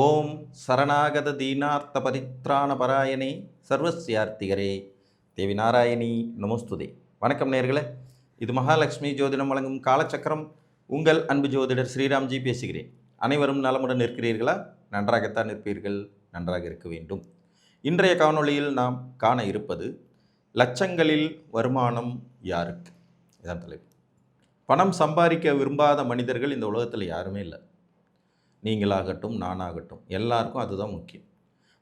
ஓம் சரணாகத தீனார்த்த பரித்ராண பராயணே சர்வசியார்த்திகரே தேவி நாராயணி நமோஸ்துதே. வணக்கம் நேயர்களே, இது மகாலட்சுமி ஜோதிடம் வழங்கும் காலச்சக்கரம். உங்கள் அன்பு ஜோதிடர் ஸ்ரீராம்ஜி பேசுகிறேன். அனைவரும் நலமுடன் இருக்கிறீர்களா? நன்றாகத்தான் இருப்பீர்கள், நன்றாக இருக்க வேண்டும். இன்றைய காணொளியில் நாம் காண இருப்பது லட்சங்களில் வருமானம் யாருக்கு? இதான் தலைப்பு. பணம் சம்பாதிக்க விரும்பாத மனிதர்கள் இந்த உலகத்தில் யாருமே இல்லை. நீங்களாகட்டும் நானாகட்டும் எல்லாருக்கும் அதுதான் முக்கியம்.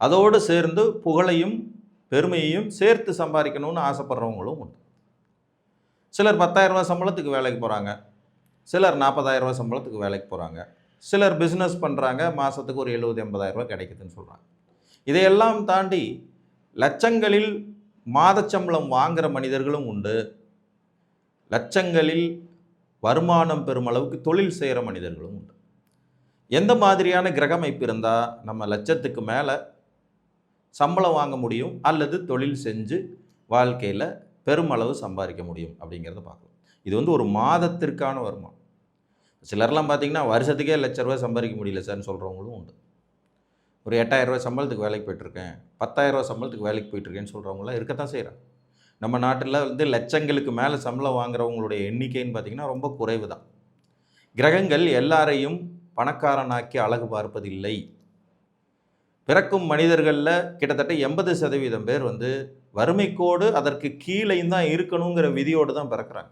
அதோடு சேர்ந்து புகழையும் பெருமையையும் சேர்த்து சம்பாதிக்கணும்னு ஆசைப்படுறவங்களும் உண்டு. சிலர் 10,000 ரூபா சம்பளத்துக்கு வேலைக்கு போகிறாங்க, சிலர் 40,000 ரூபா சம்பளத்துக்கு வேலைக்கு போகிறாங்க, சிலர் பிஸ்னஸ் பண்ணுறாங்க, மாதத்துக்கு ஒரு 70,000-80,000 ரூபா கிடைக்குதுன்னு சொல்கிறாங்க. இதையெல்லாம் தாண்டி லட்சங்களில் மாதச்சம்பளம் வாங்குகிற மனிதர்களும் உண்டு. லட்சங்களில் வருமானம் பெறும் அளவுக்கு தொழில் செய்கிற மனிதர்களும் உண்டு. எந்த மாதிரியான கிரக அமைப்பு இருந்தால் நம்ம லட்சத்துக்கு மேலே சம்பளம் வாங்க முடியும் அல்லது தொழில் செஞ்சு வாழ்க்கையில் பெருமளவு சம்பாதிக்க முடியும் அப்படிங்கிறத பார்க்கலாம். இது ஒரு மாதத்திற்கான வருமானம். சிலர்லாம் பார்த்திங்கன்னா வருஷத்துக்கே லட்ச ரூபா சம்பாதிக்க முடியல சார்னு சொல்கிறவங்களும் உண்டு. ஒரு 8,000 ரூபா சம்பளத்துக்கு வேலைக்கு போய்ட்டுருக்கேன், 10,000 ரூபா சம்பளத்துக்கு வேலைக்கு போய்ட்டுருக்கேன்னு சொல்கிறவங்களாம் இருக்கத்தான் செய்கிறாங்க. நம்ம நாட்டில் லட்சங்களுக்கு மேலே சம்பளம் வாங்குறவங்களுடைய எண்ணிக்கைன்னு பார்த்திங்கன்னா ரொம்ப குறைவு தான். கிரகங்கள் எல்லாரையும் பணக்காரனாக்கி அழகு பார்ப்பதில்லை. பிறக்கும் மனிதர்களில் கிட்டத்தட்ட 80% பேர் வறுமைக்கோடு அதற்கு கீழேயும் தான் இருக்கணுங்கிற விதியோடு தான் பிறக்கிறாங்க.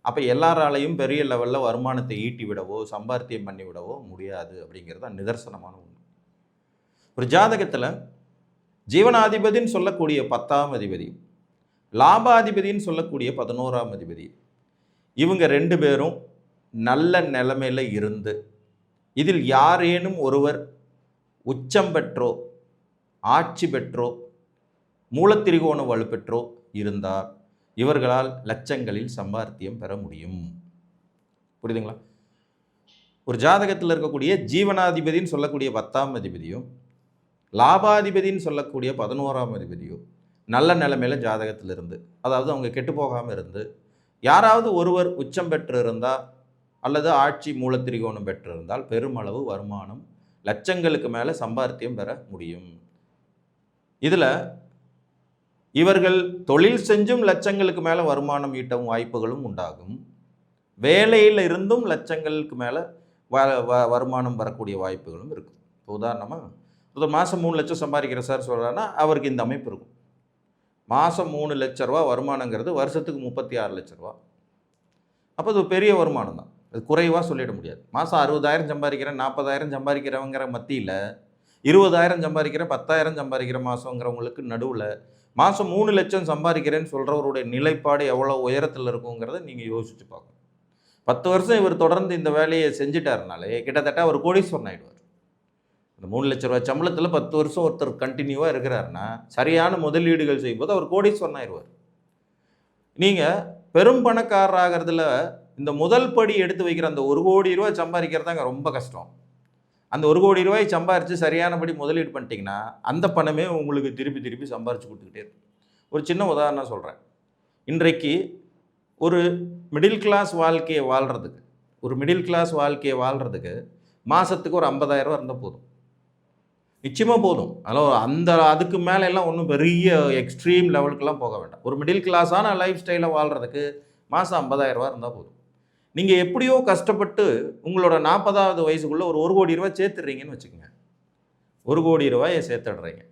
அப்போ எல்லாராலையும் பெரிய லெவலில் வருமானத்தை ஈட்டி விடவோ சம்பாத்தியம் பண்ணி விடவோ முடியாது அப்படிங்கிறது தான் நிதர்சனமான உண்மை. ஒரு ஜாதகத்தில் ஜீவனாதிபதின்னு சொல்லக்கூடிய 10ஆம் அதிபதி, லாபாதிபதின்னு சொல்லக்கூடிய 11ஆம் அதிபதி, இவங்க 2 பேரும் நல்ல நிலைமையில் இருந்து இதில் யாரேனும் ஒருவர் உச்சம் பெற்றோ ஆட்சி பெற்றோ மூலத்திரிகோண வலுப்பெற்றோ இருந்தால் இவர்களால் லட்சங்களில் சம்பாத்தியம் பெற முடியும். புரியுதுங்களா? ஒரு ஜாதகத்தில் இருக்கக்கூடிய ஜீவனாதிபதின்னு சொல்லக்கூடிய 10ஆம் அதிபதியும் லாபாதிபதின்னு சொல்லக்கூடிய 11ஆம் அதிபதியும் நல்ல நிலைமையில் ஜாதகத்தில் இருந்து, அதாவது அவங்க கெட்டு போகாமல் இருந்து, யாராவது ஒருவர் உச்சம் பெற்று இருந்தால் அல்லது ஆட்சி மூலத்திரிகோணம் பெற்றிருந்தால் பெருமளவு வருமானம் லட்சங்களுக்கு மேலே சம்பாத்தியம் பெற முடியும். இதில் இவர்கள் தொழில் செஞ்சும் லட்சங்களுக்கு மேலே வருமானம் ஈட்டவும் வாய்ப்புகளும் உண்டாகும். வேலையில் இருந்தும் லட்சங்களுக்கு மேலே வருமானம் வரக்கூடிய வாய்ப்புகளும் இருக்கும். உதாரணமாக ஒரு மாதம் 3 லட்சம் சம்பாதிக்கிற சார் சொல்கிறாருன்னா அவருக்கு இந்த அமைப்பு இருக்கும். மாதம் 3 லட்ச ரூபா வருமானங்கிறது வருஷத்துக்கு 36 லட்ச ரூபா. அப்போ அது பெரிய வருமானம் தான், அது குறைவாக சொல்லிட முடியாது. மாதம் 60,000 சம்பாதிக்கிறேன், 40,000 சம்பாதிக்கிறவங்கிற மத்தியில் 20,000 சம்பாதிக்கிறேன், 10,000 சம்பாதிக்கிற மாதங்கிறவங்களுக்கு நடுவில் மாதம் 3 லட்சம் சம்பாதிக்கிறேன்னு சொல்கிறவருடைய நிலைப்பாடு எவ்வளோ உயரத்தில் இருக்குங்கிறத நீங்கள் யோசித்து பார்க்கணும். 10 வருஷம் இவர் தொடர்ந்து இந்த வேலையை செஞ்சுட்டாருனாலே கிட்டத்தட்ட அவர் கோடீஸ்வரன் ஆகிடுவார். இந்த 3 லட்ச ரூபா சம்பளத்தில் 10 வருஷம் ஒருத்தர் கண்டினியூவாக இருக்கிறாருன்னா சரியான முதலீடுகள் செய்யும்போது அவர் கோடீஸ்வரன் ஆகிடுவார். நீங்கள் பெரும் பணக்காரராகிறதுல இந்த முதல் படி எடுத்து வைக்கிற அந்த 1 கோடி ரூபாய் சம்பாதிக்கிறதாங்க ரொம்ப கஷ்டம். அந்த 1 கோடி ரூபாய் சம்பாரித்து சரியானபடி முதலீடு பண்ணிட்டீங்கன்னா அந்த பணமே உங்களுக்கு திருப்பி சம்பாரித்து கொடுத்துக்கிட்டே இருக்கும். ஒரு சின்ன உதாரணம் சொல்கிறேன். இன்றைக்கு ஒரு மிடில் கிளாஸ் வாழ்க்கையை வாழ்கிறதுக்கு மாதத்துக்கு ஒரு 50,000 ரூபா இருந்தால் போதும், நிச்சயமாக போதும். அதில் அதுக்கு மேலே எல்லாம் ஒன்றும் பெரிய எக்ஸ்ட்ரீம் லெவலுக்கெல்லாம் போக வேண்டாம். ஒரு மிடில் கிளாஸான லைஃப் ஸ்டைலை வாழ்கிறதுக்கு மாதம் 50,000 ரூபா இருந்தால் போதும். நீங்கள் எப்படியோ கஷ்டப்பட்டு உங்களோட 40வது வயசுக்குள்ளே ஒரு 1 கோடி ரூபாய் சேர்த்துடுறீங்கன்னு வச்சுக்கோங்க. 1 கோடி ரூபாயை சேர்த்துடுறீங்க.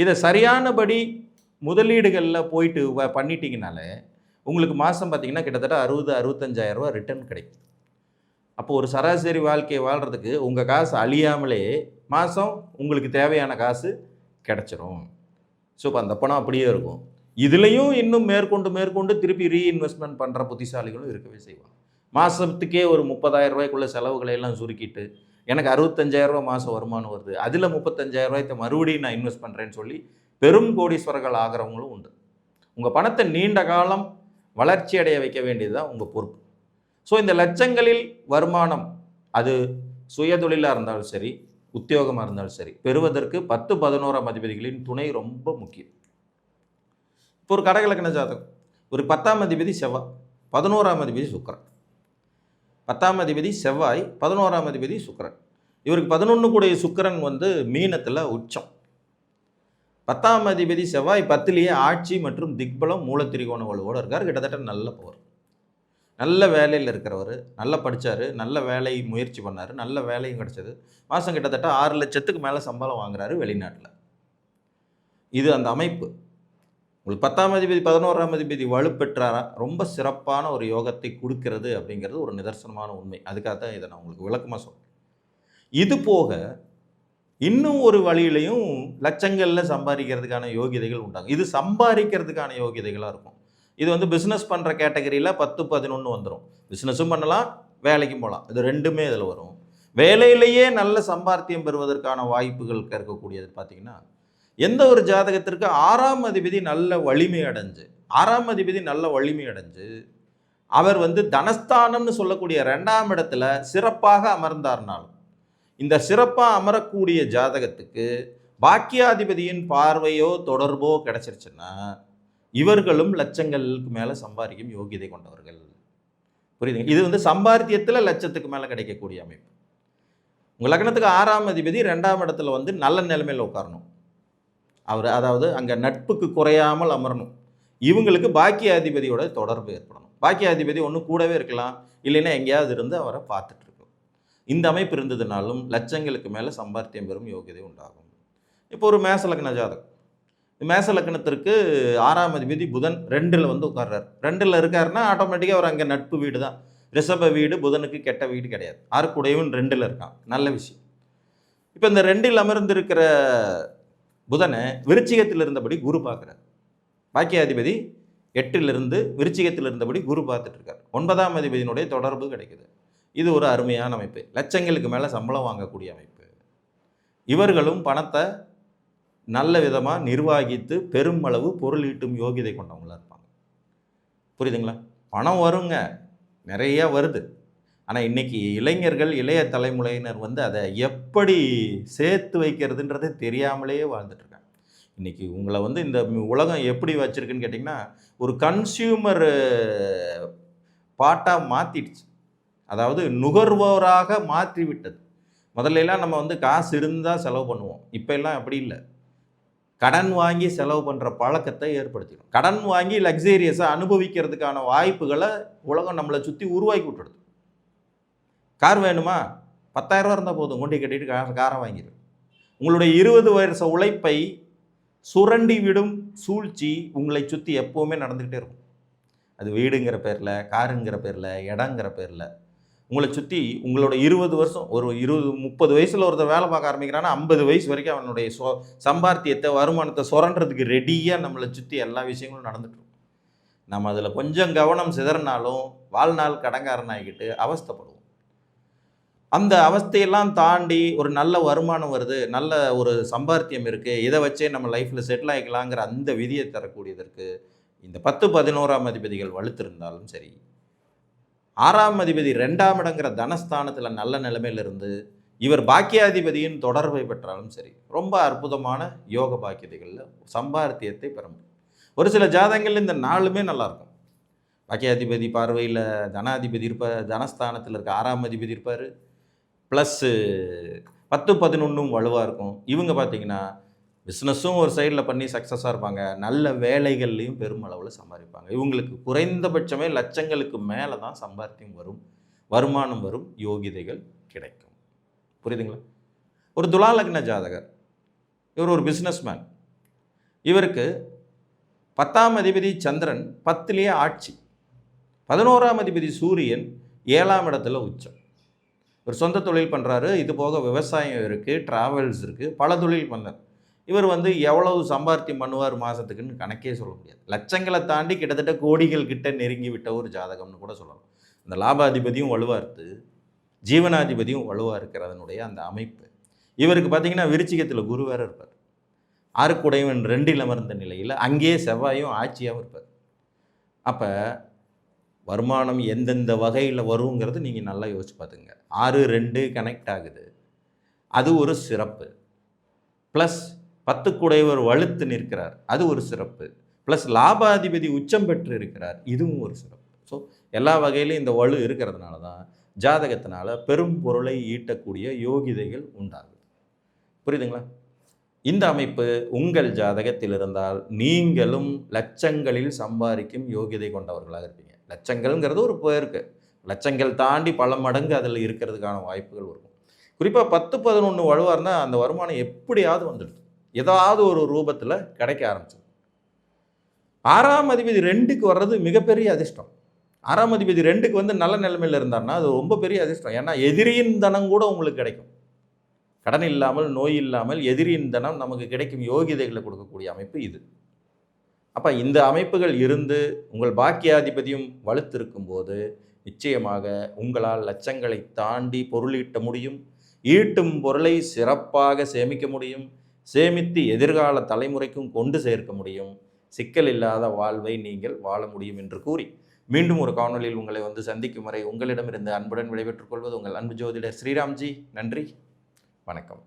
இதை சரியானபடி முதலீடுகளில் போயிட்டு பண்ணிட்டீங்கனாலே உங்களுக்கு மாதம் பார்த்திங்கன்னா கிட்டத்தட்ட 60-65,000 ரூபா ரிட்டர்ன் கிடைக்கும். அப்போ ஒரு சராசரி வாழ்க்கையை வாழ்கிறதுக்கு உங்கள் காசு அழியாமலே மாதம் உங்களுக்கு தேவையான காசு கிடச்சிரும். ஸோ இப்போ அந்த பணம் அப்படியே இருக்கும். இதுலேயும் இன்னும் மேற்கொண்டு திருப்பி ரீஇன்வெஸ்ட்மெண்ட் பண்ணுற புத்திசாலிகளும் இருக்கவே செய்வாங்க. மாதத்துக்கே ஒரு 30,000 ரூபாய்க்குள்ள செலவுகளை எல்லாம் சுருக்கிட்டு எனக்கு 65,000 ரூபா மாதம் வருமானம் வருது, அதில் 35,000 ரூபாய்க்கு மறுபடியும் நான் இன்வெஸ்ட் பண்ணுறேன்னு சொல்லி பெரும் கோடீஸ்வரர்கள் ஆகிறவங்களும் உண்டு. உங்கள் பணத்தை நீண்ட காலம் வளர்ச்சி அடைய வைக்க வேண்டியது தான் உங்கள் பொறுப்பு. ஸோ இந்த லட்சங்களில் வருமானம் அது சுயதொழிலாக இருந்தாலும் சரி, உத்தியோகமாக இருந்தாலும் சரி, பெறுவதற்கு 10-11ஆம் அதிபதிகளின் துணை ரொம்ப முக்கியம். இப்போ ஒரு கடகலக்கண ஜாதகம், ஒரு 10ஆம் அதிபதி செவ்வாய், 11ஆம் அதிபதி சுக்கிரன். 10ஆம் அதிபதி செவ்வாய், 11ஆம் அதிபதி சுக்கிரன். இவருக்கு 11 கூடிய சுக்கிரன் வந்து மீனத்தில் உச்சம். 10ஆம் அதிபதி செவ்வாய் 10லேயே ஆட்சி மற்றும் திக்பலம் மூலத்திரிகோண வலுவோடு இருக்கார். கிட்டத்தட்ட நல்ல பவர். நல்ல வேலையில் இருக்கிறவர், நல்லா படித்தார், நல்ல வேலை முயற்சி பண்ணார், நல்ல வேலையும் கிடச்சது. மாதம் கிட்டத்தட்ட 6 லட்சத்துக்கு மேலே சம்பளம் வாங்குறாரு வெளிநாட்டில். இது அந்த அமைப்பு. உங்களுக்கு 10ஆம் அதிபதி 11ஆம் அதிபதி வலுப்பெற்றாரா ரொம்ப சிறப்பான ஒரு யோகத்தை கொடுக்கிறது அப்படிங்கிறது ஒரு நிதர்சனமான உண்மை. அதுக்காக தான் இதை நான் உங்களுக்கு விளக்கமாக சொல்கிறேன். இது போக இன்னும் ஒரு வழியிலையும் லட்சங்களில் சம்பாதிக்கிறதுக்கான யோகிதைகள் உண்டாங்க. இது சம்பாதிக்கிறதுக்கான யோகிதைகளாக இருக்கும். இது வந்து பிஸ்னஸ் பண்ணுற கேட்டகரியில் 10, 11 வந்துடும். பிஸ்னஸும் பண்ணலாம், வேலைக்கும் போகலாம். இது ரெண்டுமே இதில் வரும். வேலையிலேயே நல்ல சம்பாத்தியம் பெறுவதற்கான வாய்ப்புகள் இருக்கக்கூடியது பார்த்திங்கன்னா, எந்த ஒரு ஜாதகத்திற்கு 6ஆம் அதிபதி நல்ல வலிமை அடைஞ்சு, 6ஆம் அதிபதி நல்ல வலிமை அடைஞ்சு அவர் வந்து தனஸ்தானம்னு சொல்லக்கூடிய 2ஆம் இடத்துல சிறப்பாக அமர்ந்தார்னாலும், இந்த சிறப்பாக அமரக்கூடிய ஜாதகத்துக்கு பாக்கியாதிபதியின் பார்வையோ தொடர்போ கிடைச்சிருச்சுன்னா இவர்களும் லட்சங்களுக்கு மேலே சம்பாதிக்கும் யோகியதை கொண்டவர்கள். புரியுதுங்க? இது வந்து சம்பாத்தியத்தில் லட்சத்துக்கு மேலே கிடைக்கக்கூடிய அமைப்பு. உங்கள் லக்னத்துக்கு 6ஆம் அதிபதி 2ஆம் இடத்துல வந்து நல்ல நிலைமையில் உட்காரணும். அவர் அதாவது அங்கே நட்புக்கு குறையாமல் அமரணும். இவங்களுக்கு பாக்கியாதிபதியோட தொடர்பு ஏற்படணும். பாக்கியாதிபதி ஒன்று கூடவே இருக்கலாம், இல்லைன்னா எங்கேயாவது இருந்து அவரை பார்த்துட்டு இருக்கும். இந்த அமைப்பு இருந்ததுனாலும் லட்சங்களுக்கு மேலே சம்பாத்தியம் பெறும் யோகியதை உண்டாகும். இப்போ ஒரு மேச லக்ன ஜாதகம், மேச லக்னத்திற்கு 6ஆம் அதிபதி புதன் 2ல் வந்து உட்கார்றார். 2ல் இருக்காருன்னா ஆட்டோமேட்டிக்காக அவர் அங்கே நட்பு வீடு தான். ரிஷப வீடு புதனுக்கு கெட்ட வீடு கிடையாது. 6 2ல் இருக்கான், நல்ல விஷயம். இப்போ இந்த 2ல் அமர்ந்திருக்கிற புதனை விருச்சிகத்தில் இருந்தபடி குரு பார்க்குறார். பாக்கியாதிபதி 8லிருந்து விருச்சிகத்தில் இருந்தபடி குரு பார்த்துட்டு இருக்கார். 9ஆம் அதிபதியினுடைய தொடர்பு கிடைக்குது. இது ஒரு அருமையான அமைப்பு. லட்சங்களுக்கு மேலே சம்பளம் வாங்கக்கூடிய அமைப்பு. இவர்களும் பணத்தை நல்ல விதமாக நிர்வாகித்து பெரும் அளவு பொருள் ஈட்டும் யோகிதை கொண்டவங்களாக இருப்பாங்க. புரியுதுங்களா? பணம் வருங்க, நிறையா வருது. ஆனால் இன்றைக்கி இளைஞர்கள், இளைய தலைமுறையினர் வந்து அதை எப்படி சேர்த்து வைக்கிறதுன்றதே தெரியாமலேயே வாழ்ந்துட்டுருக்காங்க. இன்றைக்கி உங்களை வந்து இந்த உலகம் எப்படி வச்சுருக்குன்னு கேட்டிங்கன்னா, ஒரு கன்சியூமர் பாட்டாக மாற்றிடுச்சு. அதாவது நுகர்வோராக மாற்றி விட்டது. முதல்லலாம் நம்ம வந்து காசு இருந்தால் செலவு பண்ணுவோம். இப்போ எல்லாம் அப்படி இல்லை. கடன் வாங்கி செலவு பண்ணுற பழக்கத்தை ஏற்படுத்திடும். கடன் வாங்கி லக்ஸேரியஸாக அனுபவிக்கிறதுக்கான வாய்ப்புகளை உலகம் நம்மளை சுற்றி உருவாக்கி விட்டுடுது. கார் வேணுமா? 10,000 ரூபா இருந்தால் போதும், கொண்டு கட்டிட்டு காரை வாங்கிடும். உங்களுடைய 20 வருஷ உழைப்பை சுரண்டி விடும் சூழ்ச்சி உங்களை சுற்றி எப்போவுமே நடந்துக்கிட்டே இருக்கும். அது வீடுங்கிற பேரில், காருங்கிற பேரில், இடங்கிற பேரில் உங்களை சுற்றி உங்களோட 20 வருஷம், ஒரு 20-30 வயசில் ஒருத்தர் வேலை பார்க்க ஆரம்பிக்கிறான்னா 50 வயசு வரைக்கும் அவனுடைய சம்பாத்தியத்தை, வருமானத்தை சுரண்டுறதுக்கு ரெடியாக நம்மளை சுற்றி எல்லா விஷயங்களும் நடந்துட்டுருக்கும். நம்ம அதில் கொஞ்சம் கவனம் சிதறினாலும் வாழ்நாள் கடங்காரனாகிக்கிட்டு அவஸ்தைப்படுவோம். அந்த அவஸ்தையெல்லாம் தாண்டி ஒரு நல்ல வருமானம் வருது, நல்ல ஒரு சம்பாத்தியம் இருக்குது, இதை வச்சே நம்ம லைஃப்பில் செட்டில் ஆகிக்கலாங்கிற அந்த விதியை தரக்கூடியதற்கு இந்த 10, 11ஆம் அதிபதிகள் வலுத்திருந்தாலும் சரி, 6ஆம் அதிபதி 2ஆம் இடங்கிற தனஸ்தானத்தில் நல்ல நிலைமையிலிருந்து இவர் பாக்கியாதிபதியின் தொடர்பை பெற்றாலும் சரி, ரொம்ப அற்புதமான யோக பாக்கியதைகளில் சம்பாத்தியத்தை பெற முடியும். ஒரு சில ஜாதகங்கள் இந்த நாளுமே நல்லாயிருக்கும். பாக்கியாதிபதி பார்வையில் தனாதிபதி இருப்பார், தனஸ்தானத்தில் இருக்க 6ஆம் அதிபதி இருப்பார், ப்ளஸ்ஸு 10, 11 வலுவாக இருக்கும். இவங்க பார்த்திங்கன்னா பிஸ்னஸும் ஒரு சைடில் பண்ணி சக்ஸஸாக இருப்பாங்க, நல்ல வேலைகள்லையும் பெரும் அளவில் சம்பாதிப்பாங்க. இவங்களுக்கு குறைந்தபட்சமே லட்சங்களுக்கு மேலே தான் சம்பாத்தியம் வரும், வருமானம் வரும், யோகிதைகள் கிடைக்கும். புரியுதுங்களா? ஒரு துலா லக்ன ஜாதகர், இவர் ஒரு பிஸ்னஸ்மேன். இவருக்கு 10ஆம் அதிபதி சந்திரன் 10லேயே ஆட்சி, 11ஆம் அதிபதி சூரியன் 7ஆம் இடத்துல உச்சம். இவர் சொந்த தொழில் பண்ணுறாரு. இது போக விவசாயம் இருக்குது, ட்ராவல்ஸ் இருக்குது, பல தொழில் பண்ணார். இவர் வந்து எவ்வளவு சம்பாத்தியம் பண்ணுவார் மாதத்துக்குன்னு கணக்கே சொல்ல முடியாது. லட்சங்களை தாண்டி கிட்டத்தட்ட கோடிகள் கிட்ட நெருங்கி விட்ட ஒரு ஜாதகம்னு கூட சொல்லலாம். இந்த லாபாதிபதியும் வலுவாக இருக்குது, ஜீவனாதிபதியும் வலுவாக இருக்கிறதனுடைய அந்த அமைப்பு. இவருக்கு பார்த்திங்கன்னா விருச்சிகத்தில் குரு வேறு இருப்பார். 6 2ல் அமர்ந்த நிலையில் அங்கேயே செவ்வாயும் ஆட்சியாகவும் இருப்பார். அப்போ வருமானம் எந்தெந்த வகையில் வருங்கிறது நீங்கள் நல்லா யோசிச்சு பார்த்துங்க. 6, 2 கனெக்ட் ஆகுது, அது ஒரு சிறப்பு. ப்ளஸ் 10 வலுத்து நிற்கிறார், அது ஒரு சிறப்பு. ப்ளஸ் லாபாதிபதி உச்சம் பெற்று இருக்கிறார், இதுவும் ஒரு சிறப்பு. ஸோ எல்லா வகையிலையும் இந்த வலு இருக்கிறதுனால தான் ஜாதகத்தினால பெரும் பொருளை ஈட்டக்கூடிய யோகிதைகள் உண்டாகுது. புரியுதுங்களா? இந்த அமைப்பு உங்கள் ஜாதகத்தில் இருந்தால் நீங்களும் லட்சங்களில் சம்பாதிக்கும் யோகிதை கொண்டவர்களாக இருப்பீங்க. லட்சங்கள்ங்கிறது ஒரு பேருக்கு, லட்சங்கள் தாண்டி பல மடங்கு அதில் இருக்கிறதுக்கான வாய்ப்புகள் இருக்கும். குறிப்பாக 10, 11 வலுவாக இருந்தால் அந்த வருமானம் எப்படியாவது வந்துடுது, ஏதாவது ஒரு ரூபத்தில் கிடைக்க ஆரம்பிச்சிடும். 6ஆம் அதிபதி 2க்கு வர்றது மிகப்பெரிய அதிர்ஷ்டம். 6ஆம் அதிபதி 2க்கு வந்து நல்ல நிலைமையில் இருந்தார்னா அது ரொம்ப பெரிய அதிர்ஷ்டம். ஏன்னா எதிரியின் தனம் கூட உங்களுக்கு கிடைக்கும். கடன் இல்லாமல், நோய் இல்லாமல் எதிரியின் தனம் நமக்கு கிடைக்கும் யோகிதைகளை கொடுக்கக்கூடிய அமைப்பு இது. அப்போ இந்த அமைப்புகள் இருந்து உங்கள் பாக்கியாதிபதியும் வலுத்திருக்கும் போது நிச்சயமாக உங்களால் லட்சங்களை தாண்டி பொருளீட்ட முடியும். ஈட்டும் பொருளை சிறப்பாக சேமிக்க முடியும். சேமித்து எதிர்கால தலைமுறைக்கும் கொண்டு சேர்க்க முடியும். சிக்கல் இல்லாத வாழ்வை நீங்கள் வாழ முடியும் என்று கூறி மீண்டும் ஒரு காணொலியில் உங்களை வந்து சந்திக்கும் வரை உங்களிடமிருந்து அன்புடன் விடைபெற்றுக் கொள்வது உங்கள் அன்பு ஜோதிடர் ஸ்ரீராம்ஜி. நன்றி, வணக்கம்.